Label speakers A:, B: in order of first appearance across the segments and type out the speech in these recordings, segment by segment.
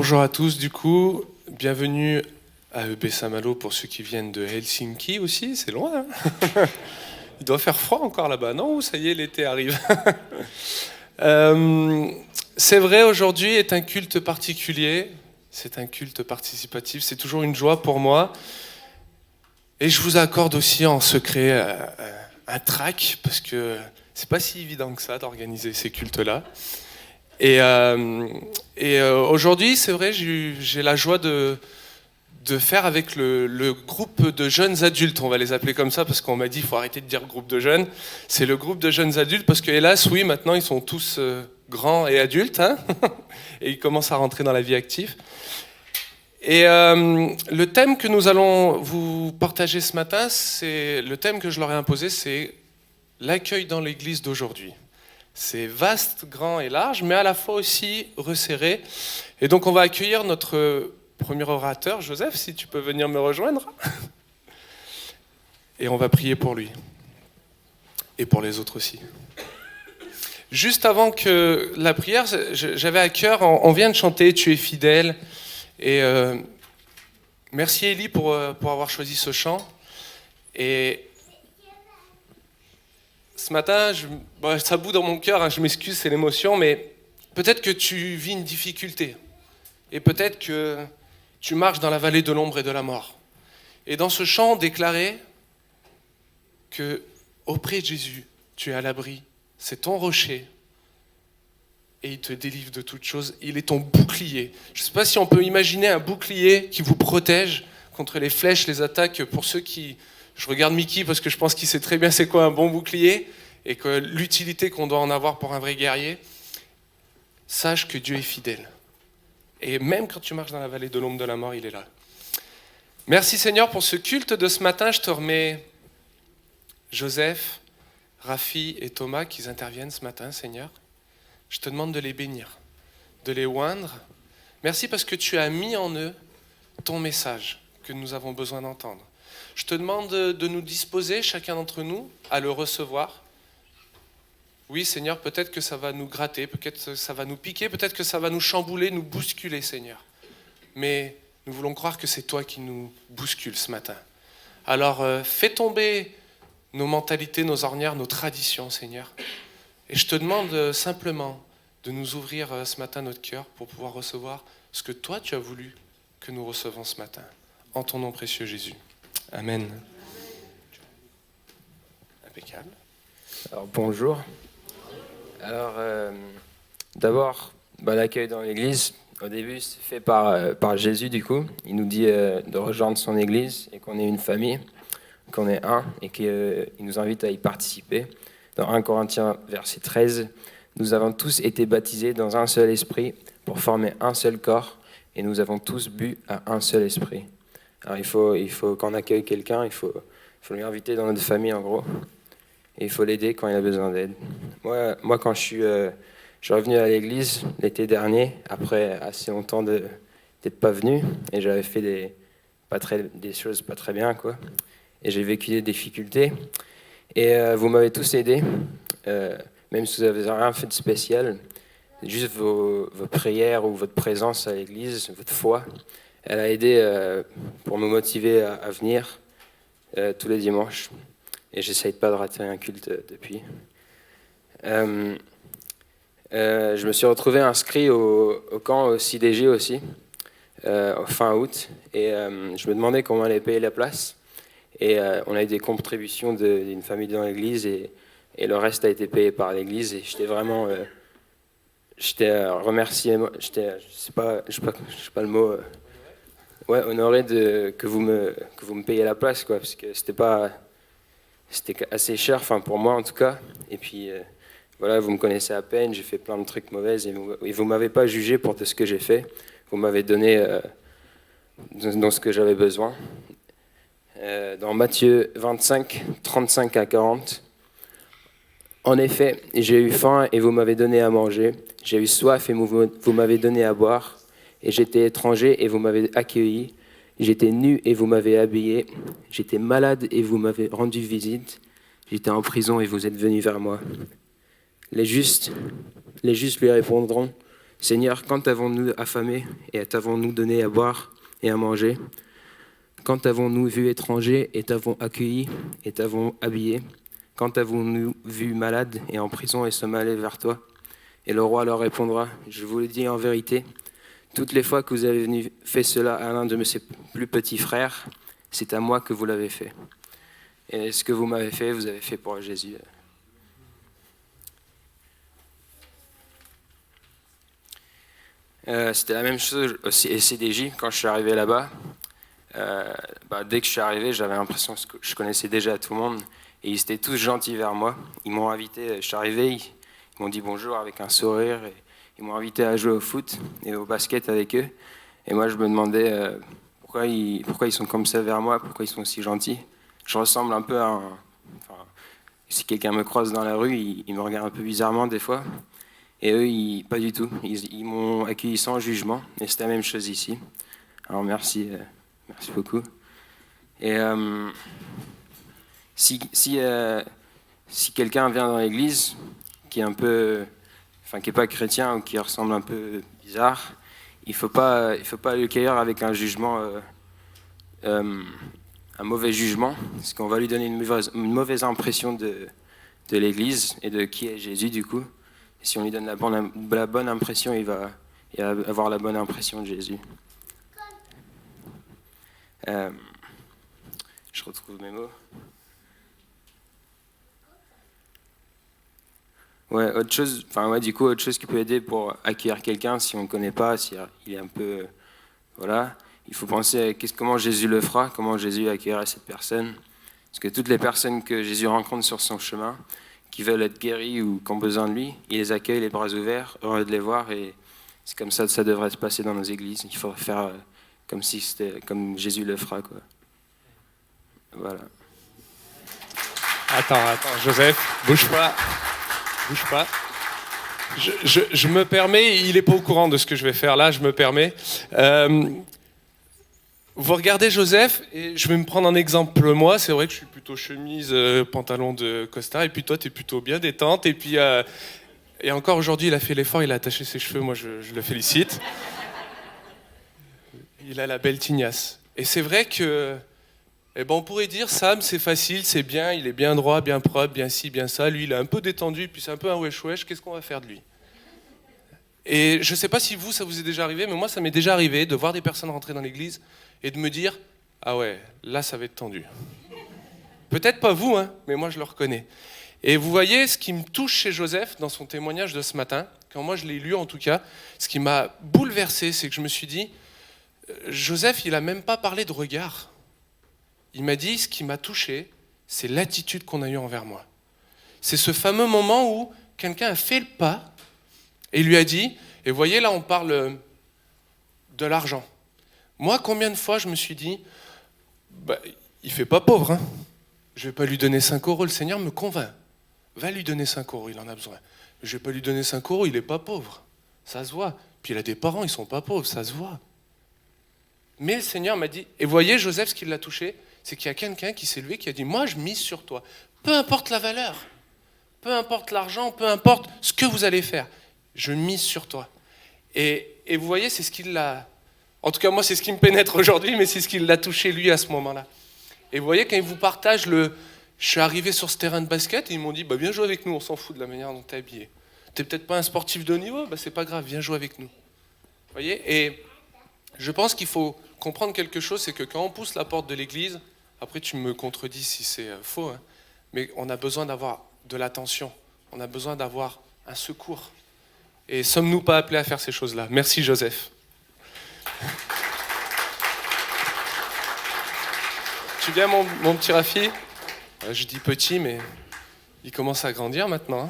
A: Bonjour à tous du coup, bienvenue à EB Saint-Malo pour ceux qui viennent de Helsinki aussi, c'est loin. Hein. Il doit faire froid encore là-bas, non? Ça y est, l'été arrive. C'est vrai, aujourd'hui est un culte particulier, c'est un culte participatif, c'est toujours une joie pour moi. Et je vous accorde aussi en secret un track, parce que c'est pas si évident que ça d'organiser ces cultes-là. Et aujourd'hui, c'est vrai, j'ai la joie de faire avec le groupe de jeunes adultes, on va les appeler comme ça, parce qu'on m'a dit qu'il faut arrêter de dire groupe de jeunes. C'est le groupe de jeunes adultes, parce que hélas, oui, maintenant ils sont tous grands et adultes, hein et ils commencent à rentrer dans la vie active. Et le thème que nous allons vous partager ce matin, c'est le thème que je leur ai imposé, c'est l'accueil dans l'église d'aujourd'hui. C'est vaste, grand et large, mais à la fois aussi resserré. Et donc on va accueillir notre premier orateur, Joseph, si tu peux venir me rejoindre. Et on va prier pour lui. Et pour les autres aussi. Juste avant que la prière, j'avais à cœur, on vient de chanter « Tu es fidèle ». Et merci Élie pour avoir choisi ce chant. Et ce matin, ça bout dans mon cœur, hein, je m'excuse, c'est l'émotion, mais peut-être que tu vis une difficulté. Et peut-être que tu marches dans la vallée de l'ombre et de la mort. Et dans ce chant, on déclarait que auprès de Jésus, tu es à l'abri. C'est ton rocher. Et il te délivre de toutes choses. Il est ton bouclier. Je ne sais pas si on peut imaginer un bouclier qui vous protège contre les flèches, les attaques. Pour ceux qui... Je regarde Mickey parce que je pense qu'il sait très bien c'est quoi un bon bouclier et que l'utilité qu'on doit en avoir pour un vrai guerrier. Sache que Dieu est fidèle. Et même quand tu marches dans la vallée de l'ombre de la mort, il est là. Merci Seigneur pour ce culte de ce matin. Je te remets Joseph, Rafi et Thomas qui interviennent ce matin, Seigneur. Je te demande de les bénir, de les oindre. Merci parce que tu as mis en eux ton message que nous avons besoin d'entendre. Je te demande de nous disposer, chacun d'entre nous, à le recevoir. Oui, Seigneur, peut-être que ça va nous gratter, peut-être que ça va nous piquer, peut-être que ça va nous chambouler, nous bousculer, Seigneur. Mais nous voulons croire que c'est toi qui nous bouscules ce matin. Alors, fais tomber nos mentalités, nos ornières, nos traditions, Seigneur. Et je te demande simplement de nous ouvrir ce matin notre cœur pour pouvoir recevoir ce que toi, tu as voulu que nous recevons ce matin. En ton nom précieux, Jésus. Amen. Impeccable.
B: Alors bonjour. Alors d'abord, l'accueil dans l'église, au début c'est fait par Jésus du coup. Il nous dit de rejoindre son église et qu'on est une famille, qu'on est un et qu'il nous invite à y participer. Dans 1 Corinthiens verset 13, nous avons tous été baptisés dans un seul esprit pour former un seul corps et nous avons tous bu à un seul esprit. Alors il faut quand on accueille quelqu'un, il faut lui inviter dans notre famille en gros. Et il faut l'aider quand il a besoin d'aide. Moi quand je suis revenu à l'église l'été dernier, après assez longtemps d'être pas venu, et j'avais fait des choses pas très bien, quoi. Et j'ai vécu des difficultés. Et vous m'avez tous aidé, même si vous n'avez rien fait de spécial. Juste vos prières ou votre présence à l'église, votre foi, elle a aidé pour me motiver à venir tous les dimanches. Et j'essaye pas de rater un culte depuis. Je me suis retrouvé inscrit au camp au CDG aussi, fin août. Et je me demandais comment on allait payer la place. Et on a eu des contributions d'une famille dans l'église et le reste a été payé par l'église. Et j'étais vraiment... j'étais remercié, je sais pas le mot... honoré que vous me payiez la place, quoi, parce que c'était assez cher, enfin pour moi en tout cas. Et puis voilà, vous me connaissez à peine, j'ai fait plein de trucs mauvais et vous m'avez pas jugé pour tout ce que j'ai fait. Vous m'avez donné dans ce que j'avais besoin. Dans Matthieu 25, 35 à 40. En effet, j'ai eu faim et vous m'avez donné à manger. J'ai eu soif et vous m'avez donné à boire. Et j'étais étranger et vous m'avez accueilli. J'étais nu et vous m'avez habillé. J'étais malade et vous m'avez rendu visite. J'étais en prison et vous êtes venus vers moi. Les justes lui répondront, Seigneur, quand avons-nous affamé et t'avons-nous donné à boire et à manger? Quand avons-nous vu étranger et t'avons accueilli et t'avons habillé? Quand avons-nous vu malade et en prison et sommes allés vers toi? Et le roi leur répondra, je vous le dis en vérité, toutes les fois que vous avez fait cela à l'un de ses plus petits frères, c'est à moi que vous l'avez fait. Et ce que vous m'avez fait, vous avez fait pour Jésus. C'était la même chose aussi au CDJ quand je suis arrivé là-bas. Dès que je suis arrivé, j'avais l'impression que je connaissais déjà tout le monde et ils étaient tous gentils vers moi. Ils m'ont invité, je suis arrivé, ils m'ont dit bonjour avec un sourire et ils m'ont invité à jouer au foot et au basket avec eux. Et moi, je me demandais pourquoi ils sont comme ça vers moi, pourquoi ils sont si gentils. Je ressemble un peu à si quelqu'un me croise dans la rue, il me regarde un peu bizarrement des fois. Et eux, pas du tout. Ils m'ont accueilli sans jugement. Et c'est la même chose ici. Alors merci beaucoup. Et si quelqu'un vient dans l'église qui est pas chrétien ou qui ressemble un peu bizarre, il faut pas le cueillir avec un jugement, un mauvais jugement, parce qu'on va lui donner une mauvaise impression de l'église et de qui est Jésus du coup. Et si on lui donne la bonne impression, il va avoir la bonne impression de Jésus. Je retrouve mes mots. Autre chose qui peut aider pour accueillir quelqu'un si on ne connaît pas, si il est un peu, il faut penser à comment Jésus le fera, comment Jésus accueillera cette personne. Parce que toutes les personnes que Jésus rencontre sur son chemin, qui veulent être guéris ou qui ont besoin de lui, il les accueille les bras ouverts, heureux de les voir, et c'est comme ça que ça devrait se passer dans nos églises. Il faut faire comme Jésus le fera, quoi. Voilà.
A: Attends, Joseph, bouge pas. Je me permets, il n'est pas au courant de ce que je vais faire là, je me permets. Vous regardez Joseph, et je vais me prendre un exemple moi, c'est vrai que je suis plutôt chemise, pantalon de costard, et puis toi tu es plutôt bien détente, et puis et encore aujourd'hui il a fait l'effort, il a attaché ses cheveux, moi je le félicite. Il a la belle tignasse. Et c'est vrai que, on pourrait dire Sam c'est facile, c'est bien, il est bien droit, bien propre, bien ci, bien ça, lui il est un peu détendu, puis c'est un peu un wesh-wesh, qu'est-ce qu'on va faire de lui? Et je ne sais pas si ça vous est déjà arrivé, mais moi ça m'est déjà arrivé de voir des personnes rentrer dans l'église et de me dire « Ah ouais, là ça va être tendu ». Peut-être pas vous, mais moi je le reconnais. Et vous voyez, ce qui me touche chez Joseph, dans son témoignage de ce matin, quand moi je l'ai lu en tout cas, ce qui m'a bouleversé, c'est que je me suis dit, Joseph, il n'a même pas parlé de regard. Il m'a dit, ce qui m'a touché, c'est l'attitude qu'on a eue envers moi. C'est ce fameux moment où quelqu'un a fait le pas et il lui a dit, et vous voyez là on parle de l'argent. Moi, combien de fois je me suis dit, il fait pas pauvre, je vais pas lui donner 5 euros, le Seigneur me convainc. Va lui donner 5 euros, il en a besoin. Je vais pas lui donner 5 euros, il est pas pauvre. Ça se voit. Puis il a des parents, ils sont pas pauvres, ça se voit. Mais le Seigneur m'a dit, et vous voyez Joseph, ce qui l'a touché, c'est qu'il y a quelqu'un qui s'est levé, qui a dit, moi je mise sur toi. Peu importe la valeur, peu importe l'argent, peu importe ce que vous allez faire, je mise sur toi. Et vous voyez, c'est ce qui l'a... En tout cas, moi, c'est ce qui me pénètre aujourd'hui, mais c'est ce qui l'a touché, lui, à ce moment-là. Et vous voyez, quand ils vous partagent je suis arrivé sur ce terrain de basket, et ils m'ont dit, viens jouer avec nous, on s'en fout de la manière dont tu es habillé. Tu n'es peut-être pas un sportif de haut niveau, c'est pas grave, viens jouer avec nous. Vous voyez, et je pense qu'il faut comprendre quelque chose, c'est que quand on pousse la porte de l'église, après tu me contredis si c'est faux, mais on a besoin d'avoir de l'attention, on a besoin d'avoir un secours. Et sommes-nous pas appelés à faire ces choses-là? Merci Joseph. Tu viens mon petit Rafi? Je dis petit, mais il commence à grandir maintenant.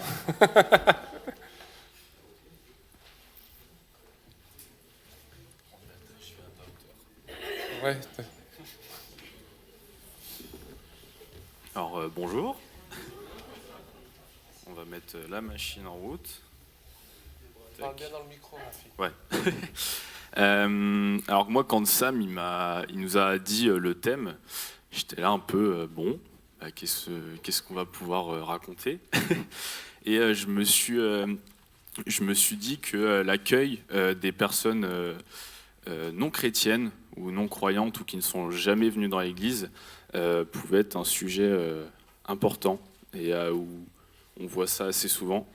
A: Ouais.
C: Alors bonjour. On va mettre la machine en route.
A: Parle bien dans le micro, Rafi.
C: Ouais. Alors moi, quand Sam il nous a dit le thème, j'étais là un peu qu'est-ce qu'on va pouvoir raconter. Et je me suis je me suis dit que l'accueil des personnes non chrétiennes ou non croyantes ou qui ne sont jamais venues dans l'église pouvait être un sujet important et où on voit ça assez souvent.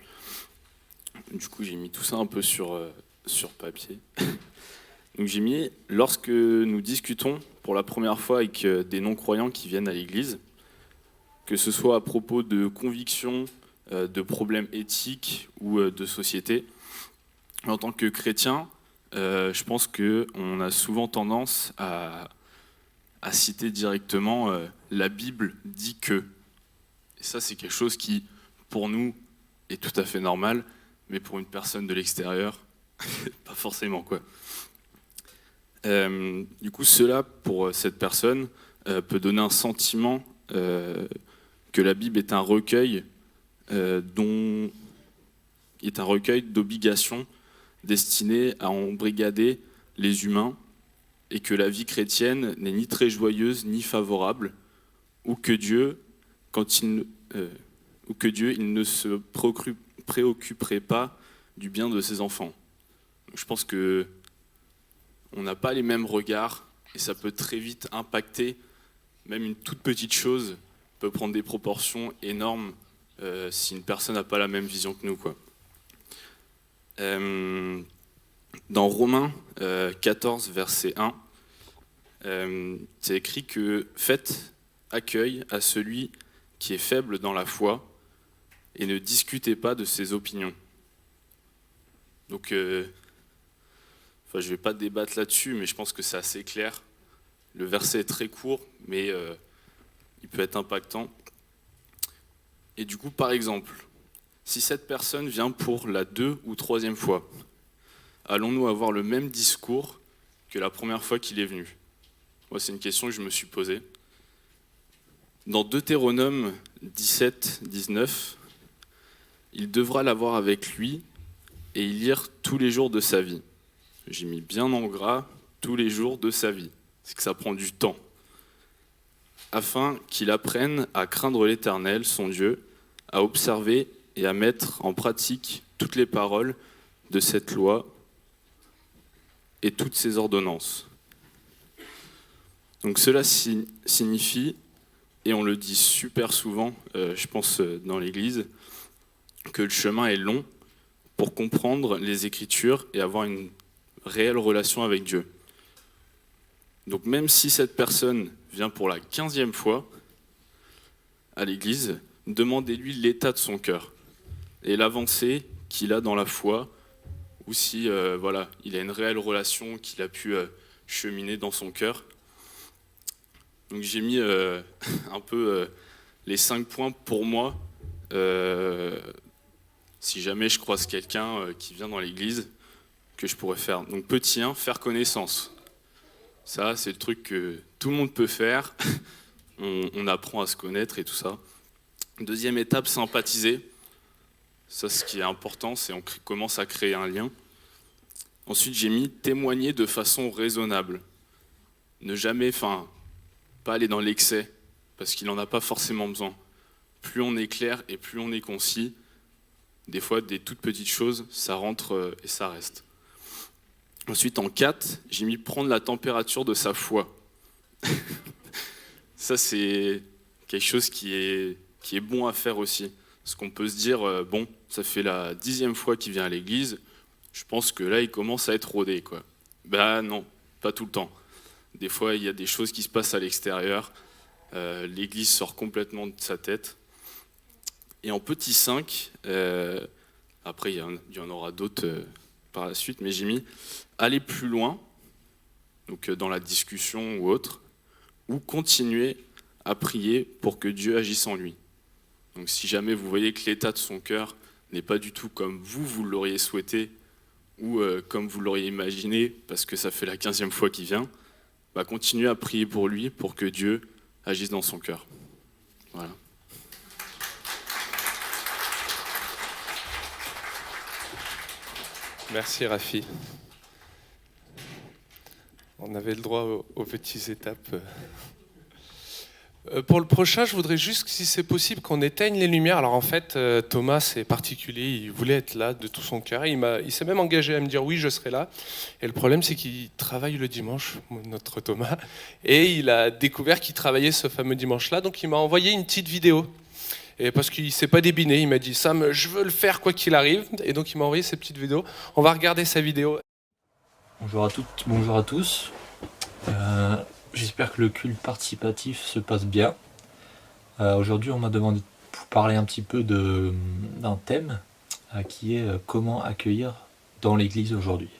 C: Du coup, j'ai mis tout ça un peu sur papier. Donc j'ai mis, lorsque nous discutons pour la première fois avec des non-croyants qui viennent à l'église, que ce soit à propos de convictions, de problèmes éthiques ou de société, en tant que chrétien, je pense qu'on a souvent tendance à citer directement la Bible dit que. Et ça, c'est quelque chose qui, pour nous, est tout à fait normal, mais pour une personne de l'extérieur, pas forcément, quoi. Du coup, cela, pour cette personne, peut donner un sentiment que la Bible est un recueil d'obligations destinées à embrigader les humains et que la vie chrétienne n'est ni très joyeuse ni favorable, ou que Dieu, il ne se préoccuperait pas du bien de ses enfants. Donc, je pense que on n'a pas les mêmes regards et ça peut très vite impacter, même une toute petite chose peut prendre des proportions énormes si une personne n'a pas la même vision que nous, quoi. Dans Romains 14, verset 1, c'est écrit que « Faites accueil à celui qui est faible dans la foi et ne discutez pas de ses opinions. » Donc, je ne vais pas débattre là-dessus, mais je pense que c'est assez clair. Le verset est très court, mais il peut être impactant. Et du coup, par exemple, si cette personne vient pour la 2e ou 3e fois, allons-nous avoir le même discours que la première fois qu'il est venu ? Moi, c'est une question que je me suis posée. Dans Deutéronome 17, 19, il devra l'avoir avec lui et y lire tous les jours de sa vie. J'ai mis bien en gras tous les jours de sa vie. C'est que ça prend du temps. Afin qu'il apprenne à craindre l'Éternel, son Dieu, à observer et à mettre en pratique toutes les paroles de cette loi et toutes ses ordonnances. Donc cela signifie, et on le dit super souvent, je pense dans l'Église, que le chemin est long pour comprendre les Écritures et avoir une réelle relation avec Dieu. Donc même si cette personne vient pour la 15e fois à l'église, demandez-lui l'état de son cœur et l'avancée qu'il a dans la foi, ou si il a une réelle relation qu'il a pu cheminer dans son cœur. Donc j'ai mis un peu les 5 points pour moi, si jamais je croise quelqu'un qui vient dans l'église, que je pourrais faire. Donc petit 1, faire connaissance. Ça, c'est le truc que tout le monde peut faire. On apprend à se connaître et tout ça. Deuxième étape, sympathiser. Ça, ce qui est important, c'est qu'on commence à créer un lien. Ensuite, j'ai mis témoigner de façon raisonnable. Ne jamais, pas aller dans l'excès, parce qu'il n'en a pas forcément besoin. Plus on est clair et plus on est concis, des fois, des toutes petites choses, ça rentre et ça reste. Ensuite, en 4, j'ai mis prendre la température de sa foi. Ça, c'est quelque chose qui est bon à faire aussi. Parce qu'on peut se dire, ça fait la 10e fois qu'il vient à l'église, je pense que là, il commence à être rodé, quoi. Ben non, pas tout le temps. Des fois, il y a des choses qui se passent à l'extérieur. L'église sort complètement de sa tête. Et en petit 5, après, il y en aura d'autres par la suite, mais j'ai mis aller plus loin, donc dans la discussion ou autre, ou continuer à prier pour que Dieu agisse en lui. Donc si jamais vous voyez que l'état de son cœur n'est pas du tout comme vous l'auriez souhaité, ou comme vous l'auriez imaginé, parce que ça fait la 15e fois qu'il vient, continuez à prier pour lui, pour que Dieu agisse dans son cœur. Voilà.
A: Merci Rafi. On avait le droit aux petites étapes. Pour le prochain, je voudrais juste, si c'est possible, qu'on éteigne les lumières. Alors en fait, Thomas, c'est particulier, il voulait être là de tout son cœur. Il s'est même engagé à me dire oui, je serai là. Et le problème, c'est qu'il travaille le dimanche, notre Thomas, et il a découvert qu'il travaillait ce fameux dimanche-là, donc il m'a envoyé une petite vidéo. Et parce qu'il ne s'est pas débiné, il m'a dit Sam, je veux le faire quoi qu'il arrive. Et donc il m'a envoyé ces petites vidéos. On va regarder sa vidéo.
D: Bonjour à toutes, bonjour à tous. J'espère que le culte participatif se passe bien. Aujourd'hui, on m'a demandé de vous parler un petit peu d'un thème qui est comment accueillir dans l'église aujourd'hui.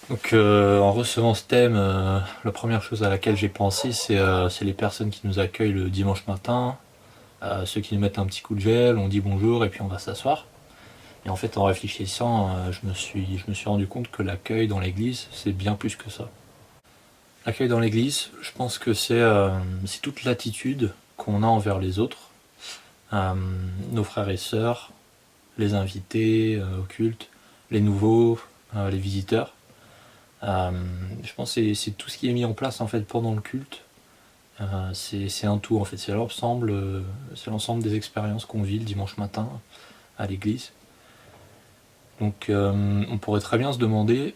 D: Donc, en recevant ce thème, la première chose à laquelle j'ai pensé, c'est les personnes qui nous accueillent le dimanche matin, ceux qui nous mettent un petit coup de gel, on dit bonjour et puis on va s'asseoir. Et en fait, en réfléchissant, je me suis rendu compte que l'accueil dans l'église, c'est bien plus que ça. L'accueil dans l'église, je pense que c'est toute l'attitude qu'on a envers les autres, nos frères et sœurs, les invités au culte, les nouveaux, les visiteurs. Je pense que c'est tout ce qui est mis en place en fait pendant le culte. C'est un tout en fait, c'est l'ensemble des expériences qu'on vit le dimanche matin à l'église. Donc on pourrait très bien se demander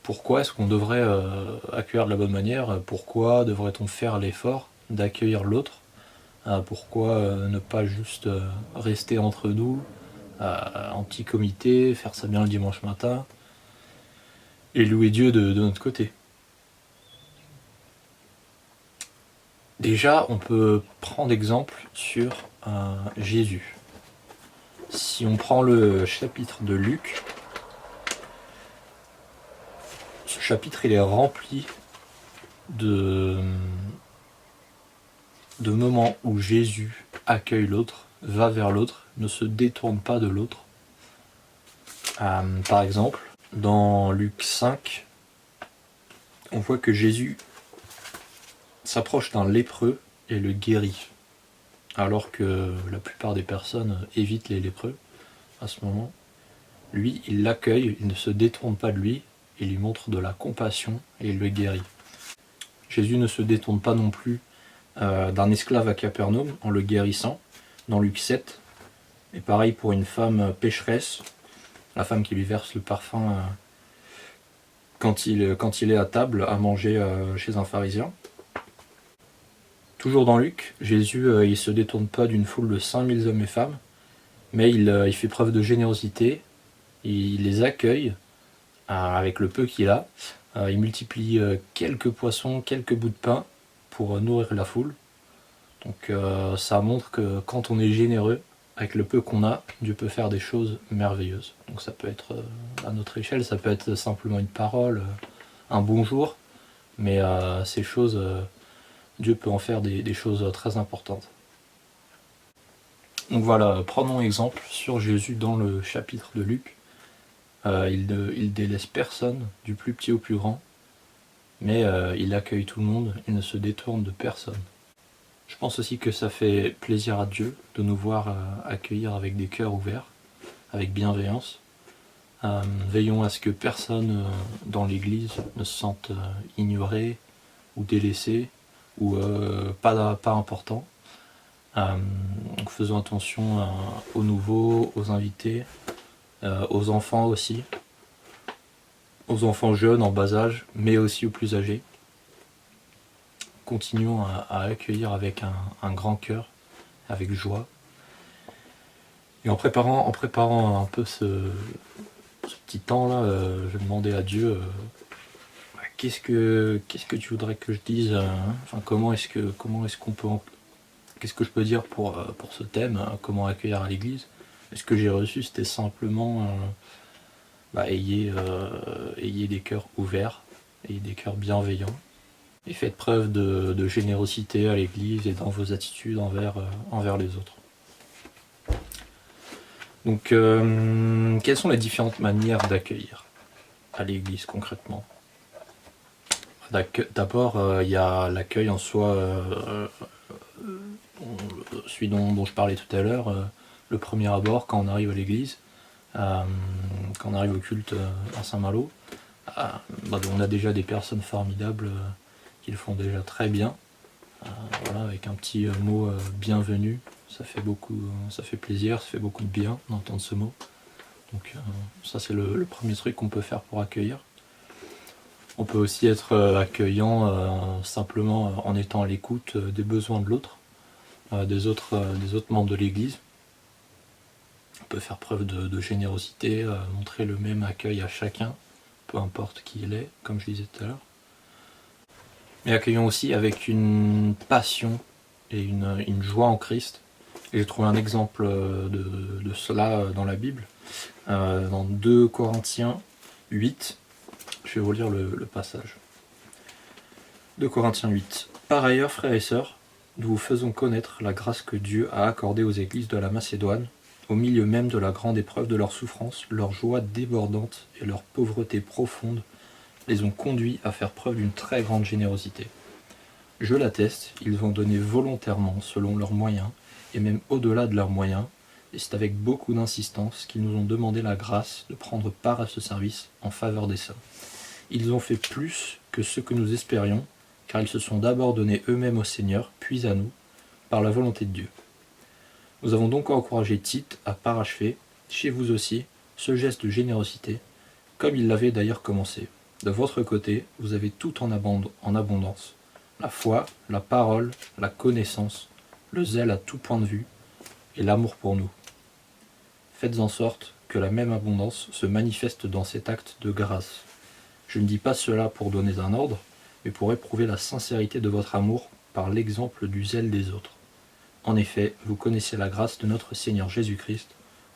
D: pourquoi est-ce qu'on devrait accueillir de la bonne manière, pourquoi devrait-on faire l'effort d'accueillir l'autre, pourquoi ne pas juste rester entre nous en petit comité, faire ça bien le dimanche matin et louer Dieu de notre côté. Déjà, on peut prendre exemple sur Jésus. Si on prend le chapitre de Luc, ce chapitre il est rempli de moments où Jésus accueille l'autre, va vers l'autre, ne se détourne pas de l'autre. Par exemple, dans Luc 5, on voit que Jésus s'approche d'un lépreux et le guérit, alors que la plupart des personnes évitent les lépreux à ce moment. Lui, il l'accueille, il ne se détourne pas de lui, il lui montre de la compassion et il le guérit. Jésus ne se détourne pas non plus d'un esclave à Capernaum en le guérissant, dans Luc 7. Et pareil pour une femme pécheresse, la femme qui lui verse le parfum quand il est à table à manger chez un pharisien. Toujours dans Luc, Jésus il se détourne pas d'une foule de 5000 hommes et femmes, mais il fait preuve de générosité, il les accueille avec le peu qu'il a, il multiplie quelques poissons, quelques bouts de pain pour nourrir la foule. Donc ça montre que quand on est généreux, avec le peu qu'on a, Dieu peut faire des choses merveilleuses. Donc ça peut être à notre échelle, ça peut être simplement une parole, un bonjour, mais ces choses, Dieu peut en faire des choses très importantes. Donc voilà, prenons exemple sur Jésus dans le chapitre de Luc. Il délaisse personne, du plus petit au plus grand, mais il accueille tout le monde, il ne se détourne de personne. Je pense aussi que ça fait plaisir à Dieu de nous voir accueillir avec des cœurs ouverts, avec bienveillance. Veillons à ce que personne dans l'église ne se sente ignoré ou délaissé ou pas important. Donc faisons attention aux nouveaux, aux invités, aux enfants aussi, aux enfants jeunes en bas âge, mais aussi aux plus âgés. Continuons à accueillir avec un grand cœur, avec joie. Et en préparant un peu ce petit temps-là, je demandais à Dieu qu'est-ce que tu voudrais que je dise, enfin, qu'est-ce que je peux dire pour ce thème, comment accueillir à l'église. Et ce que j'ai reçu, c'était simplement ayez des cœurs ouverts, ayez des cœurs bienveillants. Et faites preuve de générosité à l'église et dans vos attitudes envers les autres. Donc, quelles sont les différentes manières d'accueillir à l'église concrètement ? D'abord, il y a l'accueil en soi, celui dont je parlais tout à l'heure, le premier abord quand on arrive à l'église, quand on arrive au culte à Saint-Malo. On a déjà des personnes formidables qui le font déjà très bien. voilà, avec un petit mot bienvenue. Ça fait plaisir, ça fait beaucoup de bien d'entendre ce mot. Donc ça c'est le premier truc qu'on peut faire pour accueillir. On peut aussi être accueillant simplement en étant à l'écoute des besoins de l'autre, des autres membres de l'Église. On peut faire preuve de générosité, montrer le même accueil à chacun, peu importe qui il est, comme je disais tout à l'heure. Mais accueillons aussi avec une passion et une joie en Christ. Et j'ai trouvé un exemple de cela dans la Bible, dans 2 Corinthiens 8. Je vais vous lire le passage. 2 Corinthiens 8. Par ailleurs, frères et sœurs, nous vous faisons connaître la grâce que Dieu a accordée aux églises de la Macédoine, au milieu même de la grande épreuve de leur souffrance, leur joie débordante et leur pauvreté profonde les ont conduits à faire preuve d'une très grande générosité. Je l'atteste, ils ont donné volontairement, selon leurs moyens, et même au-delà de leurs moyens, et c'est avec beaucoup d'insistance qu'ils nous ont demandé la grâce de prendre part à ce service en faveur des saints. Ils ont fait plus que ce que nous espérions, car ils se sont d'abord donnés eux-mêmes au Seigneur, puis à nous, par la volonté de Dieu. Nous avons donc encouragé Tite à parachever, chez vous aussi, ce geste de générosité, comme il l'avait d'ailleurs commencé. De votre côté, vous avez tout en abondance. La foi, la parole, la connaissance, le zèle à tout point de vue, et l'amour pour nous. Faites en sorte que la même abondance se manifeste dans cet acte de grâce. Je ne dis pas cela pour donner un ordre, mais pour éprouver la sincérité de votre amour par l'exemple du zèle des autres. En effet, vous connaissez la grâce de notre Seigneur Jésus-Christ.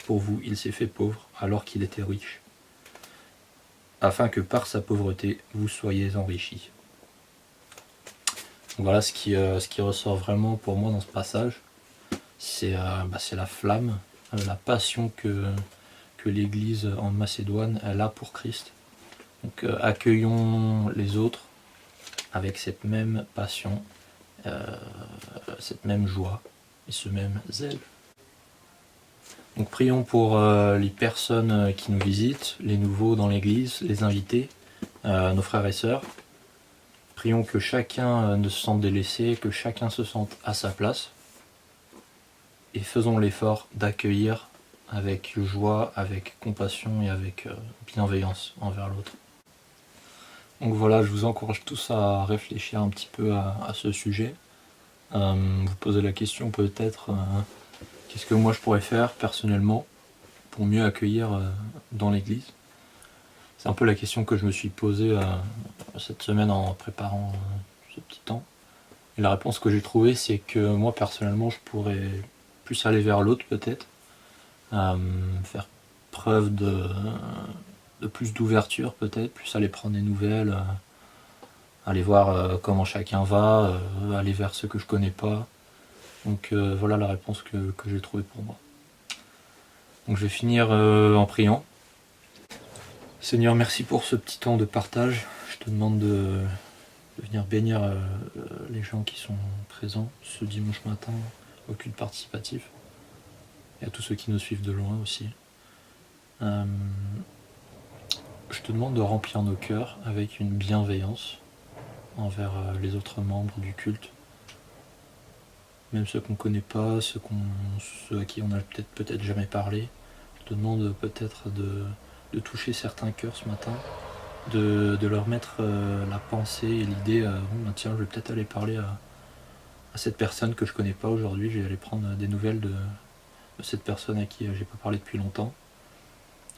D: Pour vous, il s'est fait pauvre alors qu'il était riche, afin que par sa pauvreté, vous soyez enrichis. Donc voilà ce qui ressort vraiment pour moi dans ce passage. C'est la flamme, la passion que l'Église en Macédoine elle a pour Christ. Donc accueillons les autres avec cette même passion, cette même joie et ce même zèle. Donc prions pour les personnes qui nous visitent, les nouveaux dans l'Église, les invités, nos frères et sœurs. Prions que chacun ne se sente délaissé, que chacun se sente à sa place. Et faisons l'effort d'accueillir avec joie, avec compassion et avec bienveillance envers l'autre. Donc voilà, je vous encourage tous à réfléchir un petit peu à ce sujet. Vous posez la question peut-être, qu'est-ce que moi je pourrais faire personnellement pour mieux accueillir dans l'église? C'est un peu la question que je me suis posée cette semaine en préparant ce petit temps. Et la réponse que j'ai trouvée, c'est que moi personnellement, je pourrais plus aller vers l'autre peut-être, faire preuve de plus d'ouverture peut-être, plus aller prendre des nouvelles, aller voir comment chacun va, aller vers ceux que je connais pas. Donc voilà la réponse que j'ai trouvée pour moi. Donc je vais finir en priant. Seigneur, merci pour ce petit temps de partage. Je te demande de venir bénir les gens qui sont présents ce dimanche matin au culte participatif et à tous ceux qui nous suivent de loin aussi. Je te demande de remplir nos cœurs avec une bienveillance envers les autres membres du culte, même ceux qu'on ne connaît pas, ceux à qui on n'a peut-être jamais parlé. Je te demande peut-être de toucher certains cœurs ce matin, de leur mettre la pensée et l'idée, tiens, je vais peut-être aller parler à cette personne que je connais pas aujourd'hui, je vais aller prendre des nouvelles de cette personne à qui j'ai pas parlé depuis longtemps.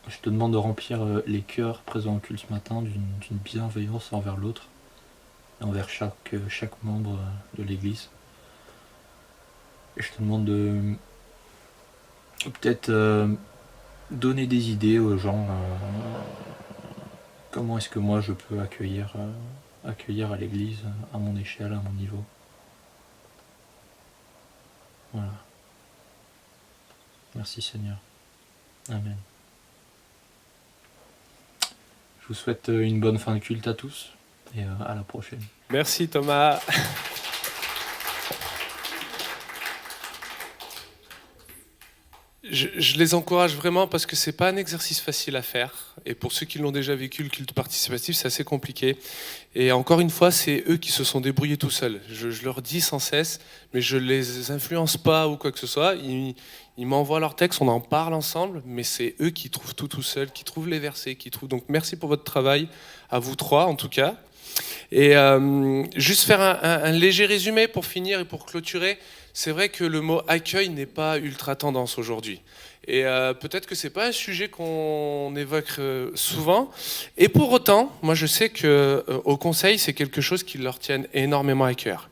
D: Je te demande de remplir les cœurs présents au culte ce matin d'une bienveillance envers l'autre, envers chaque membre de l'Église. Et je te demande de peut-être donner des idées aux gens. Comment est-ce que moi je peux accueillir à l'Église, à mon échelle, à mon niveau. Voilà. Merci Seigneur. Amen. Je vous souhaite une bonne fin de culte à tous et à la prochaine.
A: Merci Thomas. je les encourage vraiment parce que c'est pas un exercice facile à faire. Et pour ceux qui l'ont déjà vécu, le culte participatif, c'est assez compliqué. Et encore une fois, c'est eux qui se sont débrouillés tout seuls. Je leur dis sans cesse, mais je les influence pas ou quoi que ce soit. Ils m'envoient leurs textes, on en parle ensemble, mais c'est eux qui trouvent tout seuls, qui trouvent les versets, qui trouvent. Donc merci pour votre travail, à vous trois en tout cas. Et juste faire un léger résumé pour finir et pour clôturer. C'est vrai que le mot accueil n'est pas ultra tendance aujourd'hui. Et peut-être que c'est pas un sujet qu'on évoque souvent. Et pour autant, moi je sais que au conseil, c'est quelque chose qui leur tient énormément à cœur.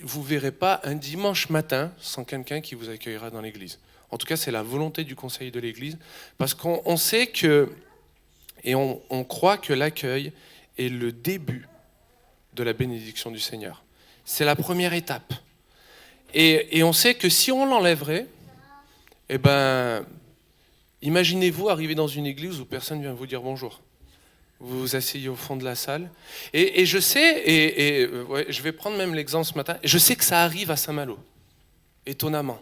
A: Vous verrez pas un dimanche matin sans quelqu'un qui vous accueillera dans l'église. En tout cas, c'est la volonté du conseil de l'église, parce qu'on sait que et on croit que l'accueil est le début de la bénédiction du Seigneur. C'est la première étape. Et on sait que si on l'enlèverait, eh ben, imaginez-vous arriver dans une église où personne vient vous dire bonjour. Vous vous asseyez au fond de la salle. Et je sais, ouais, je vais prendre même l'exemple ce matin, je sais que ça arrive à Saint-Malo, étonnamment.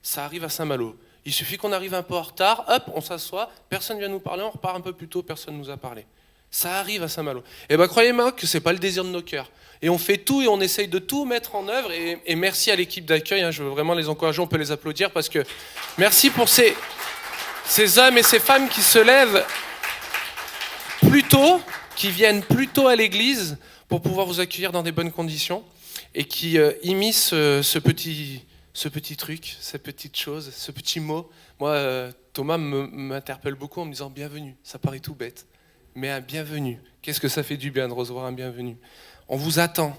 A: Ça arrive à Saint-Malo. Il suffit qu'on arrive un peu en retard, hop, on s'assoit, personne vient nous parler, on repart un peu plus tôt, personne ne nous a parlé. Ça arrive à Saint-Malo. Et bien croyez-moi que ce n'est pas le désir de nos cœurs. Et on fait tout et on essaye de tout mettre en œuvre. Et merci à l'équipe d'accueil, hein, je veux vraiment les encourager, on peut les applaudir parce que merci pour ces hommes et ces femmes qui se lèvent plus tôt, qui viennent plus tôt à l'église pour pouvoir vous accueillir dans des bonnes conditions et qui immiscent ce petit truc, cette petite chose, ce petit mot. Moi, Thomas m'interpelle beaucoup en me disant bienvenue. Ça paraît tout bête. Mais un bienvenu, qu'est-ce que ça fait du bien de recevoir un bienvenu? On vous attend.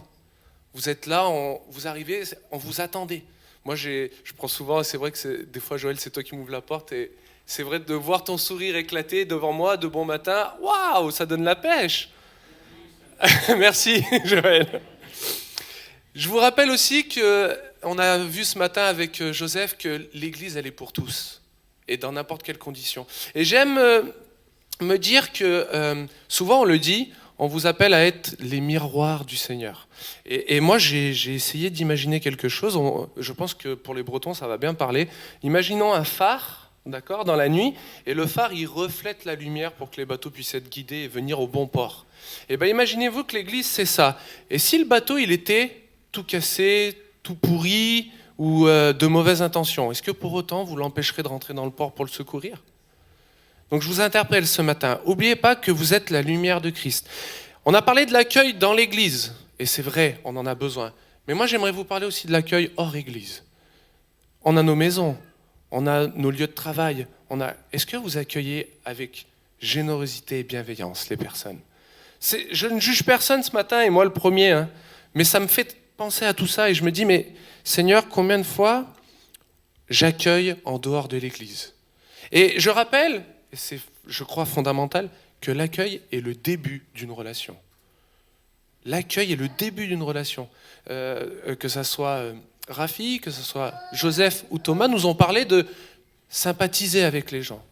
A: Vous êtes là, vous arrivez, on vous attendait. Moi, je prends souvent, c'est vrai que des fois, Joël, c'est toi qui m'ouvres la porte, et c'est vrai de voir ton sourire éclater devant moi de bon matin. Waouh, ça donne la pêche. Merci, Joël. Je vous rappelle aussi qu'on a vu ce matin avec Joseph que l'Église, elle est pour tous, et dans n'importe quelle condition. Et j'aime me dire que, souvent on le dit, on vous appelle à être les miroirs du Seigneur. Et moi j'ai essayé d'imaginer quelque chose, je pense que pour les Bretons ça va bien parler. Imaginons un phare, d'accord, dans la nuit, et le phare il reflète la lumière pour que les bateaux puissent être guidés et venir au bon port. Et bien imaginez-vous que l'Église c'est ça. Et si le bateau il était tout cassé, tout pourri, ou de mauvaises intentions, est-ce que pour autant vous l'empêcherez de rentrer dans le port pour le secourir ? Donc je vous interpelle ce matin, n'oubliez pas que vous êtes la lumière de Christ. On a parlé de l'accueil dans l'église, et c'est vrai, on en a besoin. Mais moi j'aimerais vous parler aussi de l'accueil hors église. On a nos maisons, on a nos lieux de travail. Est-ce que vous accueillez avec générosité et bienveillance les personnes ? Je ne juge personne ce matin, et moi le premier, hein, mais ça me fait penser à tout ça, et je me dis, mais Seigneur, combien de fois j'accueille en dehors de l'église ? Et je rappelle, et c'est, je crois, fondamental, que l'accueil est le début d'une relation. L'accueil est le début d'une relation. Que ça soit Rafi, que ce soit Joseph ou Thomas, nous ont parlé de sympathiser avec les gens.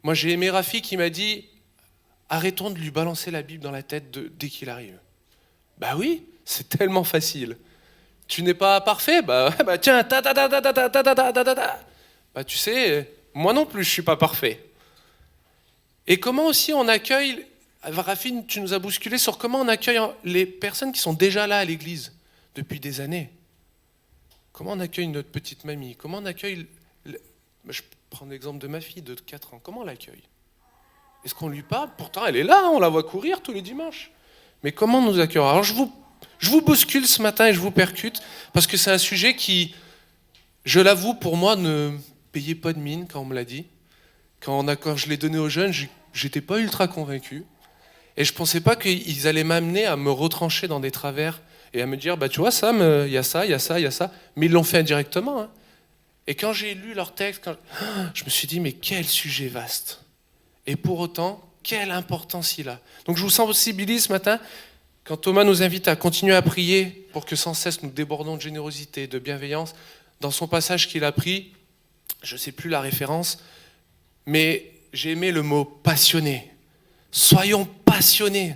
A: Moi, j'ai aimé Rafi qui m'a dit « Arrêtons de lui balancer la Bible dans la tête dès qu'il arrive. » Bah oui, c'est tellement facile. Tu n'es pas parfait ? Bah tiens, Bah tu sais, moi non plus, je ne suis pas parfait. Et comment aussi on accueille, Rafi, tu nous as bousculé sur comment on accueille les personnes qui sont déjà là à l'église depuis des années. Comment on accueille notre petite mamie ? Comment on accueille... Je prends l'exemple de ma fille de 4 ans. Comment on l'accueille ? Est-ce qu'on lui parle ? Pourtant, elle est là, on la voit courir tous les dimanches. Mais comment on nous accueille ? Alors, je vous bouscule ce matin et je vous percute, parce que c'est un sujet qui, je l'avoue, pour moi, ne payait pas de mine quand on me l'a dit. Quand je l'ai donné aux jeunes, j'étais pas ultra convaincu. Et je pensais pas qu'ils allaient m'amener à me retrancher dans des travers et à me dire, bah tu vois Sam, il y a ça, il y a ça, il y a ça. Mais ils l'ont fait indirectement. Hein. Et quand j'ai lu leur texte, je me suis dit, mais quel sujet vaste. Et pour autant, quelle importance il a. Donc je vous sensibilise ce matin, quand Thomas nous invite à continuer à prier pour que sans cesse nous débordons de générosité, de bienveillance, dans son passage qu'il a pris, je ne sais plus la référence, mais j'ai aimé le mot passionné. Soyons passionnés.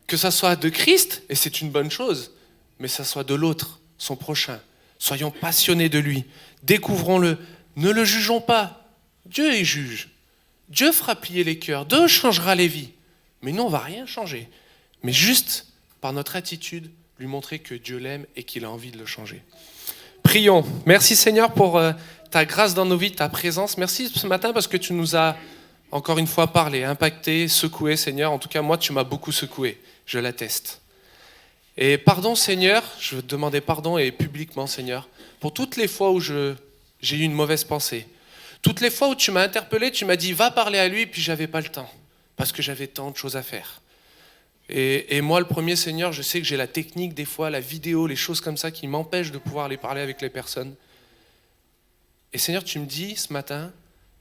A: Que ça soit de Christ, et c'est une bonne chose, mais ça soit de l'autre, son prochain. Soyons passionnés de lui. Découvrons-le Ne le jugeons pas. Dieu est juge. Dieu fera plier les cœurs. Dieu changera les vies. Mais nous, on ne va rien changer. Mais juste, par notre attitude, lui montrer que Dieu l'aime et qu'il a envie de le changer. Prions. Merci Seigneur pour ta grâce dans nos vies, ta présence. Merci ce matin parce que tu nous as encore une fois parlé, impacté, secoué Seigneur. En tout cas, moi, tu m'as beaucoup secoué. Je l'atteste. Et pardon Seigneur, je veux te demander pardon et publiquement Seigneur, pour toutes les fois où j'ai eu une mauvaise pensée. Toutes les fois où tu m'as interpellé, tu m'as dit va parler à lui, puis j'avais pas le temps, parce que j'avais tant de choses à faire. Et moi, le premier Seigneur, je sais que j'ai la technique des fois, la vidéo, les choses comme ça qui m'empêchent de pouvoir aller parler avec les personnes. Et Seigneur, tu me dis ce matin,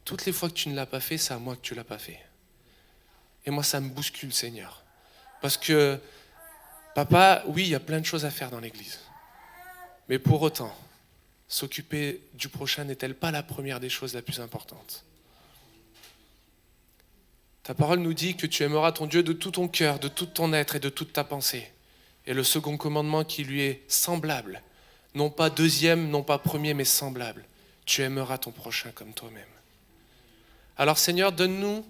A: toutes les fois que tu ne l'as pas fait, c'est à moi que tu ne l'as pas fait. Et moi, ça me bouscule Seigneur. Parce que, papa, oui, il y a plein de choses à faire dans l'église. Mais pour autant, s'occuper du prochain n'est-elle pas la première des choses la plus importante ? Ta parole nous dit que tu aimeras ton Dieu de tout ton cœur, de tout ton être et de toute ta pensée. Et le second commandement qui lui est semblable, non pas deuxième, non pas premier, mais semblable. Tu aimeras ton prochain comme toi-même. Alors Seigneur, donne-nous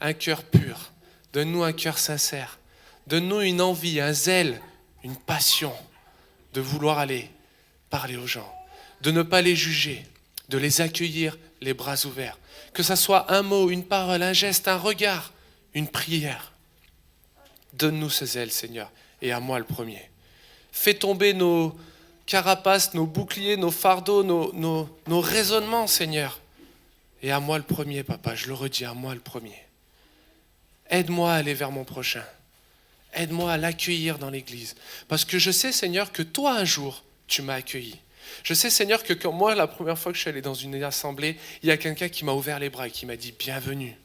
A: un cœur pur, donne-nous un cœur sincère, donne-nous une envie, un zèle, une passion de vouloir aller parler aux gens, de ne pas les juger, de les accueillir les bras ouverts. Que ça soit un mot, une parole, un geste, un regard, une prière. Donne-nous ce zèle, Seigneur, et à moi le premier. Fais tomber nos carapaces, nos boucliers, nos fardeaux, nos raisonnements, Seigneur. Et à moi le premier, papa, je le redis, à moi le premier. Aide-moi à aller vers mon prochain. Aide-moi à l'accueillir dans l'église. Parce que je sais, Seigneur, que toi, un jour, tu m'as accueilli. Je sais, Seigneur, que quand moi, la première fois que je suis allé dans une assemblée, il y a quelqu'un qui m'a ouvert les bras et qui m'a dit « Bienvenue ».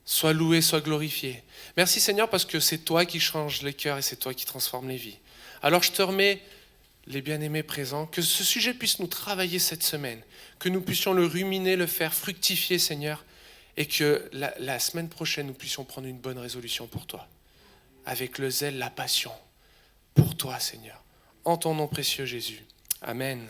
A: Sois loué, sois glorifié. Merci, Seigneur, parce que c'est toi qui changes les cœurs et c'est toi qui transformes les vies. Alors, je te remets les bien-aimés présents, que ce sujet puisse nous travailler cette semaine, que nous puissions le ruminer, le faire fructifier, Seigneur, et que la semaine prochaine, nous puissions prendre une bonne résolution pour toi, avec le zèle, la passion, pour toi, Seigneur. En ton nom précieux, Jésus. Amen.